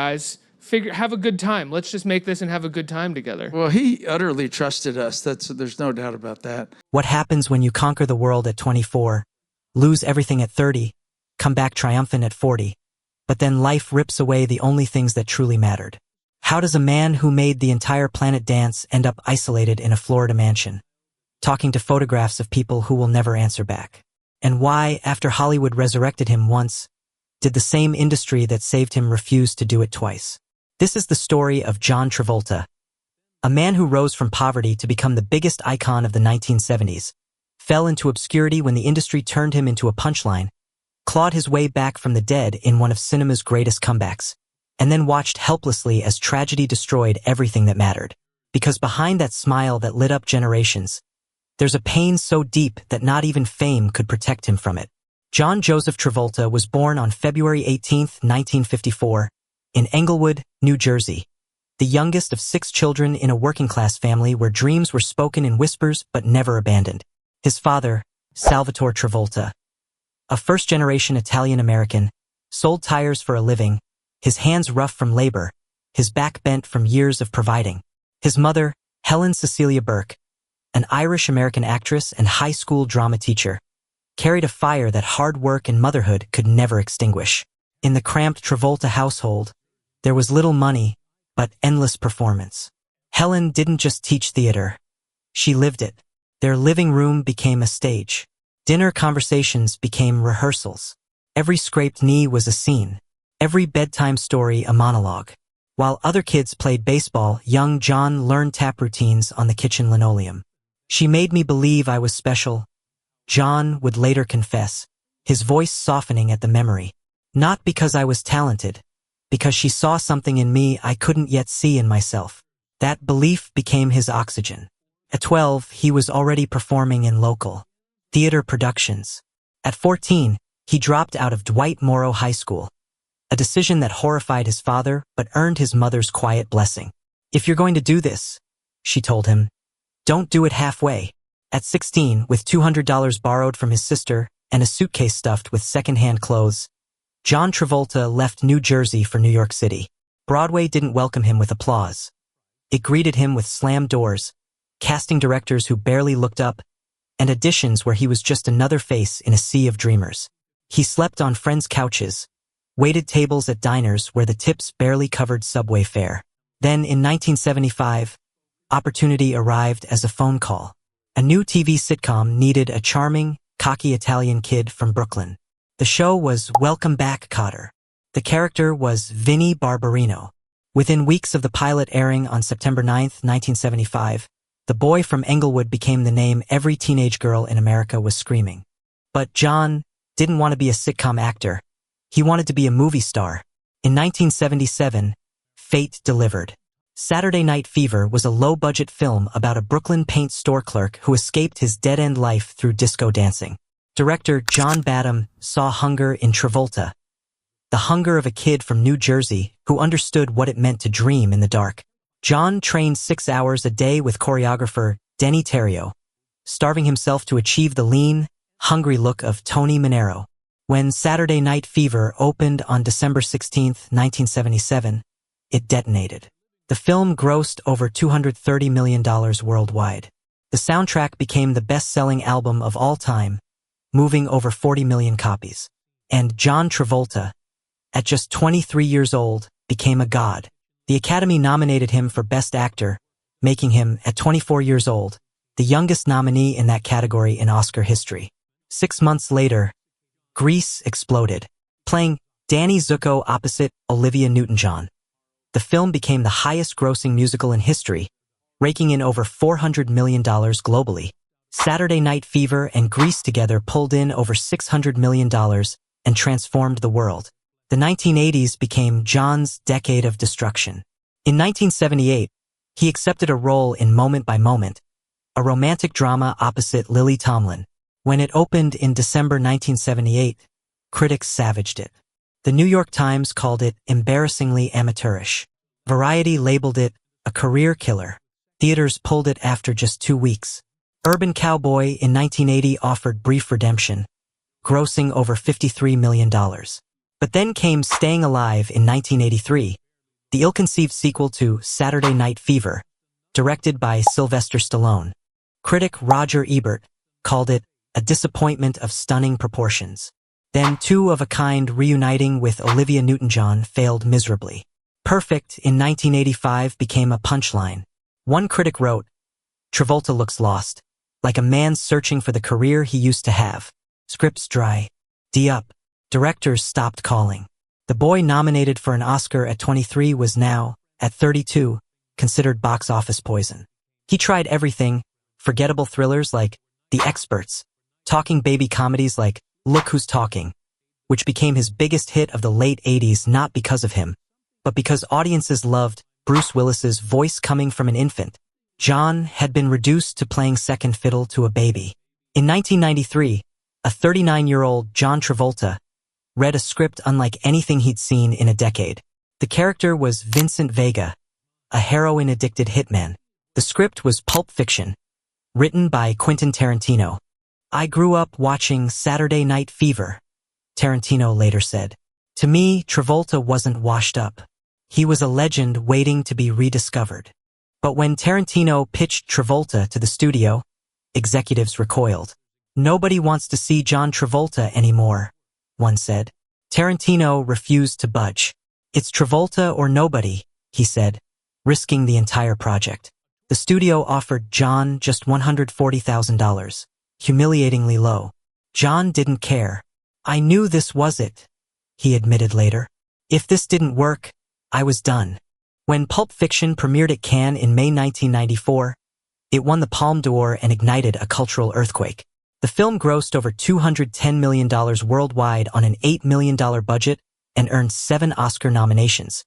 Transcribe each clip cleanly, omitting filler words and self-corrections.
guys. Have a good time. Let's just make this and have a good time together. Well, he utterly trusted us. There's no doubt about that. What happens when you conquer the world at 24, lose everything at 30, come back triumphant at 40, but then life rips away the only things that truly mattered? How does a man who made the entire planet dance end up isolated in a Florida mansion, talking to photographs of people who will never answer back? And why, after Hollywood resurrected him once, did the same industry that saved him refuse to do it twice? This is the story of John Travolta, a man who rose from poverty to become the biggest icon of the 1970s, fell into obscurity when the industry turned him into a punchline, clawed his way back from the dead in one of cinema's greatest comebacks, and then watched helplessly as tragedy destroyed everything that mattered. Because behind that smile that lit up generations, there's a pain so deep that not even fame could protect him from it. John Joseph Travolta was born on February 18, 1954, in Englewood, New Jersey, the youngest of 6 children in a working-class family where dreams were spoken in whispers but never abandoned. His father, Salvatore Travolta, a first-generation Italian-American, sold tires for a living, his hands rough from labor, his back bent from years of providing. His mother, Helen Cecilia Burke, an Irish-American actress and high school drama teacher, carried a fire that hard work and motherhood could never extinguish. In the cramped Travolta household, there was little money, but endless performance. Helen didn't just teach theater. She lived it. Their living room became a stage. Dinner conversations became rehearsals. Every scraped knee was a scene. Every bedtime story a monologue. While other kids played baseball, young John learned tap routines on the kitchen linoleum. "She made me believe I was special," John would later confess, his voice softening at the memory. "Not because I was talented, because she saw something in me I couldn't yet see in myself." That belief became his oxygen. At 12, he was already performing in local theater productions. At 14, he dropped out of Dwight Morrow High School, a decision that horrified his father but earned his mother's quiet blessing. "If you're going to do this," she told him, "don't do it halfway." At 16, with $200 borrowed from his sister and a suitcase stuffed with second-hand clothes, John Travolta left New Jersey for New York City. Broadway didn't welcome him with applause. It greeted him with slammed doors, casting directors who barely looked up, and auditions where he was just another face in a sea of dreamers. He slept on friends' couches, waited tables at diners where the tips barely covered subway fare. Then, in 1975, opportunity arrived as a phone call. A new TV sitcom needed a charming, cocky Italian kid from Brooklyn. The show was Welcome Back, Kotter. The character was Vinnie Barbarino. Within weeks of the pilot airing on September 9, 1975, the boy from Englewood became the name every teenage girl in America was screaming. But John didn't want to be a sitcom actor. He wanted to be a movie star. In 1977, fate delivered. Saturday Night Fever was a low-budget film about a Brooklyn paint store clerk who escaped his dead-end life through disco dancing. Director John Badham saw hunger in Travolta, the hunger of a kid from New Jersey who understood what it meant to dream in the dark. John trained 6 hours a day with choreographer Denny Terrio, starving himself to achieve the lean, hungry look of Tony Manero. When Saturday Night Fever opened on December 16, 1977, it detonated. The film grossed over $230 million worldwide. The soundtrack became the best-selling album of all time, moving over 40 million copies. And John Travolta, at just 23 years old, became a god. The Academy nominated him for Best Actor, making him, at 24 years old, the youngest nominee in that category in Oscar history. 6 months later, Grease exploded, playing Danny Zuko opposite Olivia Newton-John. The film became the highest-grossing musical in history, raking in over $400 million globally. Saturday Night Fever and Grease together pulled in over $600 million and transformed the world. The 1980s became John's decade of destruction. In 1978, he accepted a role in Moment by Moment, a romantic drama opposite Lily Tomlin. When it opened in December 1978, critics savaged it. The New York Times called it embarrassingly amateurish. Variety labeled it a career killer. Theaters pulled it after just 2 weeks. Urban Cowboy in 1980 offered brief redemption, grossing over $53 million. But then came Staying Alive in 1983, the ill-conceived sequel to Saturday Night Fever, directed by Sylvester Stallone. Critic Roger Ebert called it a disappointment of stunning proportions. Then Two of a Kind reuniting with Olivia Newton-John failed miserably. Perfect in 1985 became a punchline. One critic wrote, "Travolta looks lost, like a man searching for the career he used to have. Scripts dry. D-up. Directors stopped calling." The boy nominated for an Oscar at 23 was now, at 32, considered box office poison. He tried everything, forgettable thrillers like The Experts, talking baby comedies like Look Who's Talking, which became his biggest hit of the late 80s not because of him, but because audiences loved Bruce Willis's voice coming from an infant. John had been reduced to playing second fiddle to a baby. In 1993, a 39-year-old John Travolta read a script unlike anything he'd seen in a decade. The character was Vincent Vega, a heroin-addicted hitman. The script was Pulp Fiction, written by Quentin Tarantino. "I grew up watching Saturday Night Fever," Tarantino later said. "To me, Travolta wasn't washed up. He was a legend waiting to be rediscovered." But when Tarantino pitched Travolta to the studio, executives recoiled. "Nobody wants to see John Travolta anymore," one said. Tarantino refused to budge. "It's Travolta or nobody," he said, risking the entire project. The studio offered John just $140,000, humiliatingly low. John didn't care. "I knew this was it," he admitted later. "If this didn't work, I was done." When Pulp Fiction premiered at Cannes in May 1994, it won the Palme d'Or and ignited a cultural earthquake. The film grossed over $210 million worldwide on an $8 million budget and earned 7 Oscar nominations,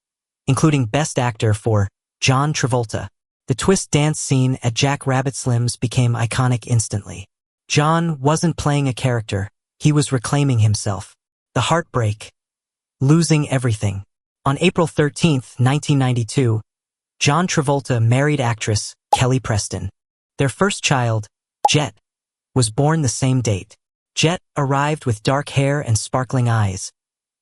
including Best Actor for John Travolta. The twist dance scene at Jack Rabbit Slim's became iconic instantly. John wasn't playing a character, he was reclaiming himself. The heartbreak. Losing everything. On April 13, 1992, John Travolta married actress Kelly Preston. Their first child, Jet, was born the same date. Jet arrived with dark hair and sparkling eyes.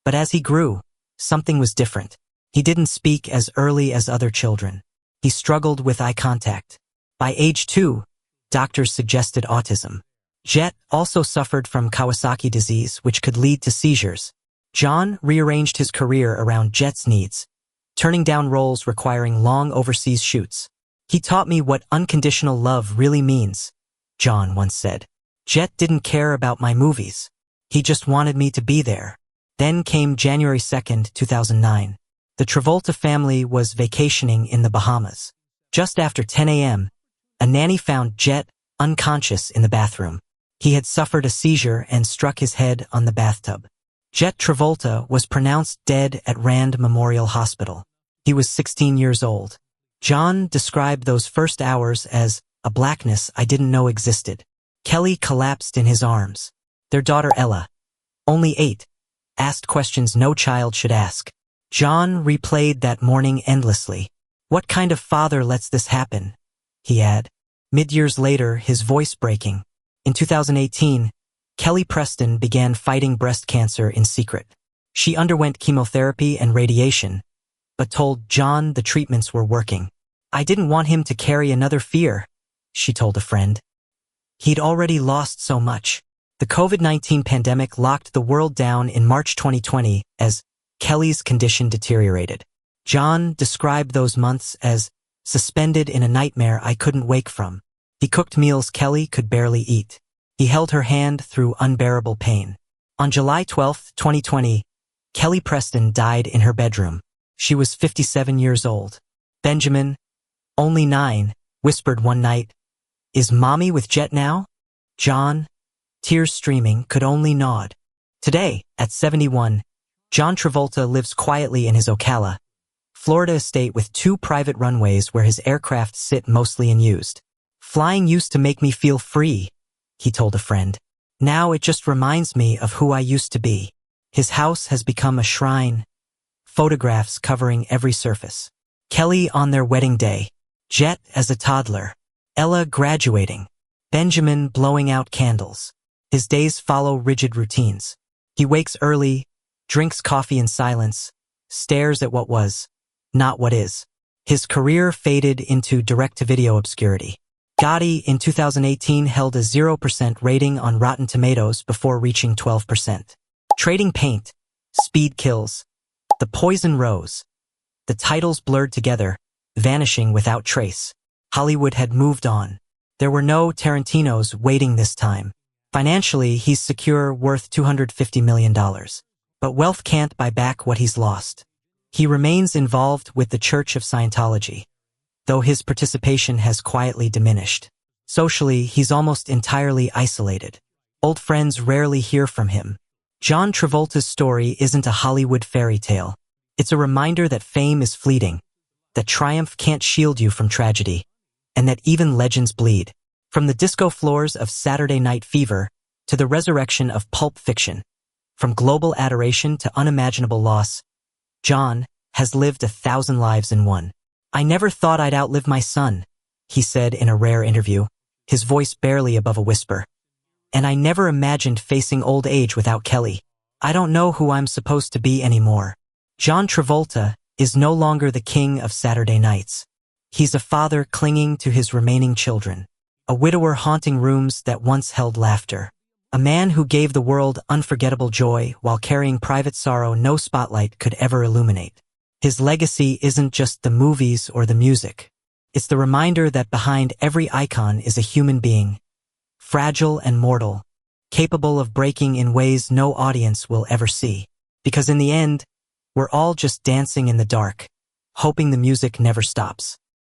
But as he grew, something was different. He didn't speak as early as other children. He struggled with eye contact. By age 2, doctors suggested autism. Jet also suffered from Kawasaki disease, which could lead to seizures. John rearranged his career around Jet's needs, turning down roles requiring long overseas shoots. "He taught me what unconditional love really means," John once said. "Jet didn't care about my movies. He just wanted me to be there." Then came January 2, 2009. The Travolta family was vacationing in the Bahamas. Just after 10 a.m., a nanny found Jet unconscious in the bathroom. He had suffered a seizure and struck his head on the bathtub. Jet Travolta was pronounced dead at Rand Memorial Hospital. He was 16 years old. John described those first hours as a blackness I didn't know existed. Kelly collapsed in his arms. Their daughter Ella, only 8, asked questions no child should ask. John replayed that morning endlessly. "What kind of father lets this happen?" he had. Mid-years later, his voice breaking. In 2018, Kelly Preston began fighting breast cancer in secret. She underwent chemotherapy and radiation, but told John the treatments were working. "I didn't want him to carry another fear," she told a friend. He'd already lost so much. The COVID-19 pandemic locked the world down in March 2020 as Kelly's condition deteriorated. John described those months as suspended in a nightmare I couldn't wake from. He cooked meals Kelly could barely eat. He held her hand through unbearable pain. On July 12, 2020, Kelly Preston died in her bedroom. She was 57 years old. Benjamin, only 9, whispered one night, "Is mommy with Jet now?" John, tears streaming, could only nod. Today, at 71, John Travolta lives quietly in his Ocala, Florida estate with 2 private runways where his aircraft sit mostly unused. "Flying used to make me feel free," he told a friend. "Now it just reminds me of who I used to be." His house has become a shrine, photographs covering every surface. Kelly on their wedding day, Jet as a toddler, Ella graduating, Benjamin blowing out candles. His days follow rigid routines. He wakes early, drinks coffee in silence, stares at what was, not what is. His career faded into direct-to-video obscurity. Gotti in 2018 held a 0% rating on Rotten Tomatoes before reaching 12%. Trading Paint, Speed Kills, The Poison Rose. The titles blurred together, vanishing without trace. Hollywood had moved on. There were no Tarantinos waiting this time. Financially, he's secure, worth $250 million. But wealth can't buy back what he's lost. He remains involved with the Church of Scientology, though his participation has quietly diminished. Socially, he's almost entirely isolated. Old friends rarely hear from him. John Travolta's story isn't a Hollywood fairy tale. It's a reminder that fame is fleeting, that triumph can't shield you from tragedy, and that even legends bleed. From the disco floors of Saturday Night Fever to the resurrection of Pulp Fiction, from global adoration to unimaginable loss, John has lived 1,000 lives in one. "I never thought I'd outlive my son," he said in a rare interview, his voice barely above a whisper. "And I never imagined facing old age without Kelly. I don't know who I'm supposed to be anymore." John Travolta is no longer the king of Saturday nights. He's a father clinging to his remaining children, a widower haunting rooms that once held laughter, a man who gave the world unforgettable joy while carrying private sorrow no spotlight could ever illuminate. His legacy isn't just the movies or the music. It's the reminder that behind every icon is a human being, fragile and mortal, capable of breaking in ways no audience will ever see. Because in the end, we're all just dancing in the dark, hoping the music never stops.